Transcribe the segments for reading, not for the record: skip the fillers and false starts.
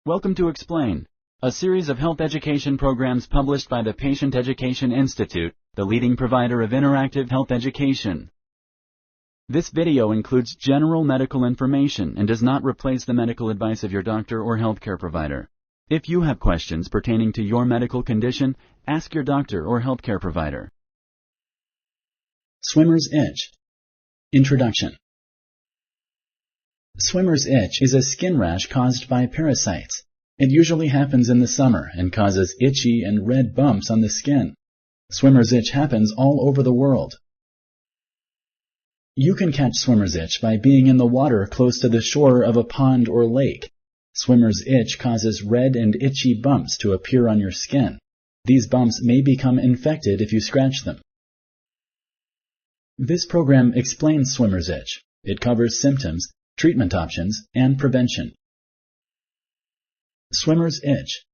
Welcome to Explain, a series of health education programs published by the Patient Education Institute, the leading provider of interactive health education. This video includes general medical information and does not replace the medical advice of your doctor or healthcare provider. If you have questions pertaining to your medical condition, ask your doctor or healthcare provider. Swimmer's itch. Introduction. Swimmer's itch is a skin rash caused by parasites. It usually happens in the summer and causes itchy and red bumps on the skin. Swimmer's itch happens all over the world. You can catch swimmer's itch by being in the water close to the shore of a pond or lake. Swimmer's itch causes red and itchy bumps to appear on your skin. These bumps may become infected if you scratch them. This program explains swimmer's itch. It covers symptoms, treatment options, and prevention. Swimmer's itch.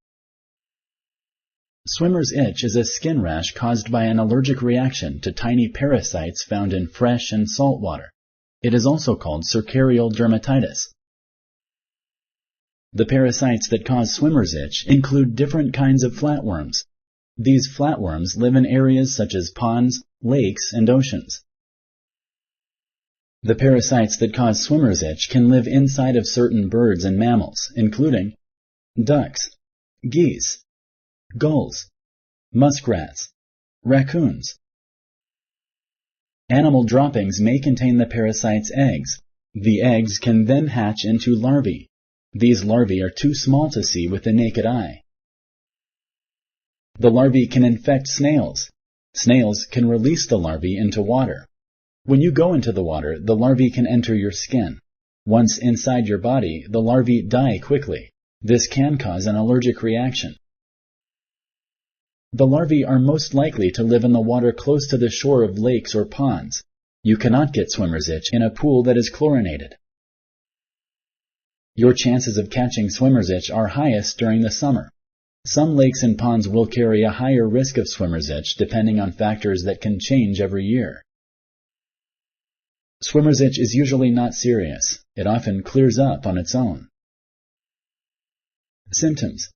Swimmer's itch is a skin rash caused by an allergic reaction to tiny parasites found in fresh and salt water. It is also called cercarial-dermatitis. The parasites that cause swimmer's itch include different kinds of flatworms. These flatworms live in areas such as ponds, lakes, and oceans. The parasites that cause swimmer's itch can live inside of certain birds and mammals, including ducks, geese, gulls, muskrats, raccoons. Animal droppings may contain the parasite's eggs. The eggs can then hatch into larvae. These larvae are too small to see with the naked eye. The larvae can infect snails. Snails can release the larvae into water. When you go into the water, the larvae can enter your skin. Once inside your body, the larvae die quickly. This can cause an allergic reaction. The larvae are most likely to live in the water close to the shore of lakes or ponds. You cannot get swimmer's itch in a pool that is chlorinated. Your chances of catching swimmer's itch are highest during the summer. Some lakes and ponds will carry a higher risk of swimmer's itch depending on factors that can change every year. Swimmer's itch is usually not serious. It often clears up on its own. Symptoms.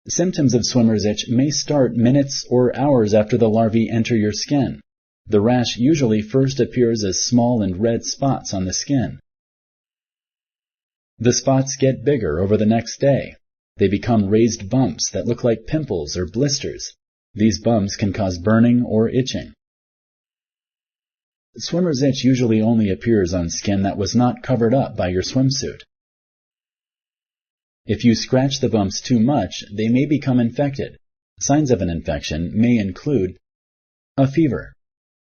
Symptoms of swimmer's itch may start minutes or hours after the larvae enter your skin. The rash usually first appears as small and red spots on the skin. The spots get bigger over the next day. They become raised bumps that look like pimples or blisters. These bumps can cause burning or itching. Swimmer's itch usually only appears on skin that was not covered up by your swimsuit. If you scratch the bumps too much, they may become infected. Signs of an infection may include a fever,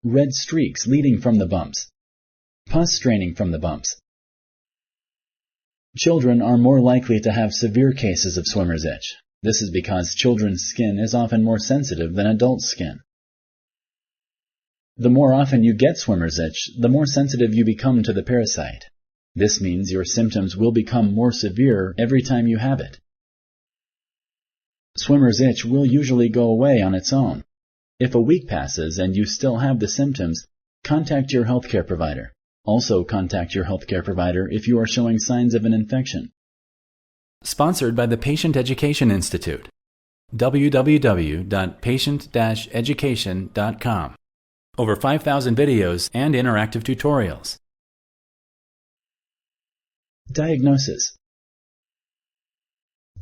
red streaks leading from the bumps, pus straining from the bumps. Children are more likely to have severe cases of swimmer's itch. This is because children's skin is often more sensitive than adult skin. The more often you get swimmer's itch, the more sensitive you become to the parasite. This means your symptoms will become more severe every time you have it. Swimmer's itch will usually go away on its own. If a week passes and you still have the symptoms, contact your healthcare provider. Also contact your healthcare provider if you are showing signs of an infection. Sponsored by the Patient Education Institute. www.patient-education.com. Over 5,000 videos and interactive tutorials. Diagnosis.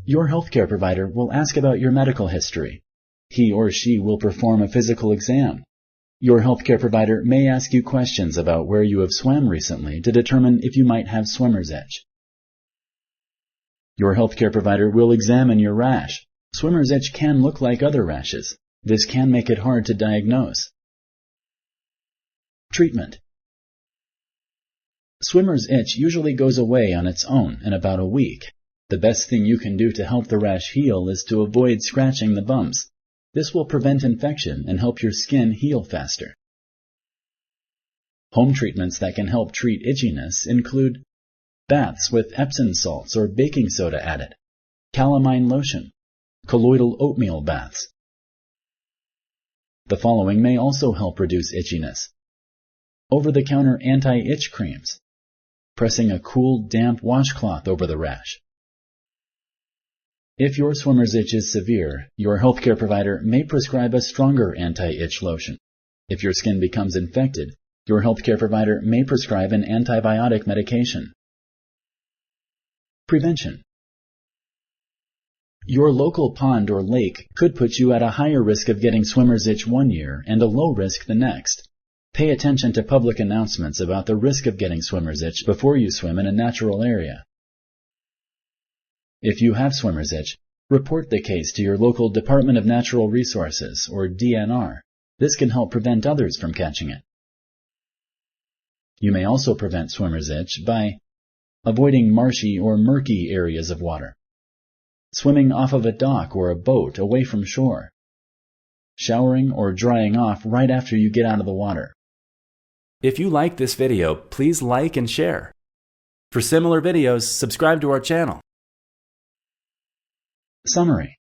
Your healthcare provider will ask about your medical history. He or she will perform a physical exam. Your healthcare provider may ask you questions about where you have swam recently to determine if you might have swimmer's itch. Your healthcare provider will examine your rash. Swimmer's itch can look like other rashes. This can make it hard to diagnose. Treatment. Swimmer's itch usually goes away on its own in about a week. The best thing you can do to help the rash heal is to avoid scratching the bumps. This will prevent infection and help your skin heal faster. Home treatments that can help treat itchiness include baths with Epsom salts or baking soda added, calamine lotion, colloidal oatmeal baths. The following may also help reduce itchiness: over-the-counter anti-itch creams, pressing a cool, damp washcloth over the rash. If your swimmer's itch is severe, your healthcare provider may prescribe a stronger anti-itch lotion. If your skin becomes infected, your healthcare provider may prescribe an antibiotic medication. Prevention. Your local pond or lake could put you at a higher risk of getting swimmer's itch one year and a low risk the next. Pay attention to public announcements about the risk of getting swimmer's itch before you swim in a natural area. If you have swimmer's itch, report the case to your local Department of Natural Resources, or DNR. This can help prevent others from catching it. You may also prevent swimmer's itch by avoiding marshy or murky areas of water, swimming off of a dock or a boat away from shore, showering or drying off right after you get out of the water. If you like this video, please like and share. For similar videos, subscribe to our channel. Summary.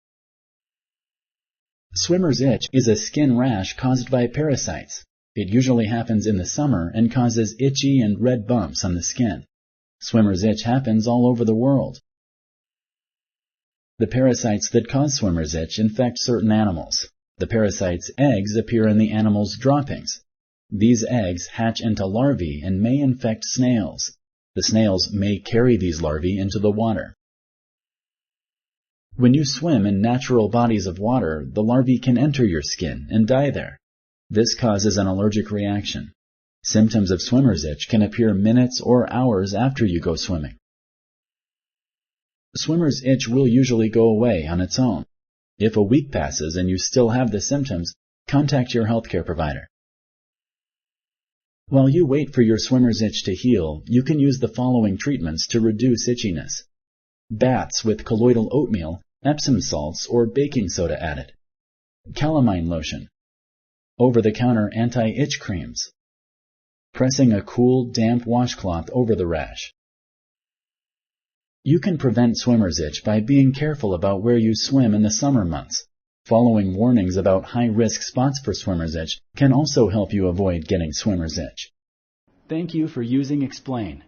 Swimmer's itch is a skin rash caused by parasites. It usually happens in the summer and causes itchy and red bumps on the skin. Swimmer's itch happens all over the world. The parasites that cause swimmer's itch infect certain animals. The parasites' eggs appear in the animal's droppings. These eggs hatch into larvae and may infect snails. The snails may carry these larvae into the water. When you swim in natural bodies of water, the larvae can enter your skin and die there. This causes an allergic reaction. Symptoms of swimmer's itch can appear minutes or hours after you go swimming. Swimmer's itch will usually go away on its own. If a week passes and you still have the symptoms, contact your healthcare provider. While you wait for your swimmer's itch to heal, you can use the following treatments to reduce itchiness. Baths with colloidal oatmeal, Epsom salts, or baking soda added. Calamine lotion. Over-the-counter anti-itch creams. Pressing a cool, damp washcloth over the rash. You can prevent swimmer's itch by being careful about where you swim in the summer months. Following warnings about high-risk spots for swimmer's itch can also help you avoid getting swimmer's itch. Thank you for using Explain.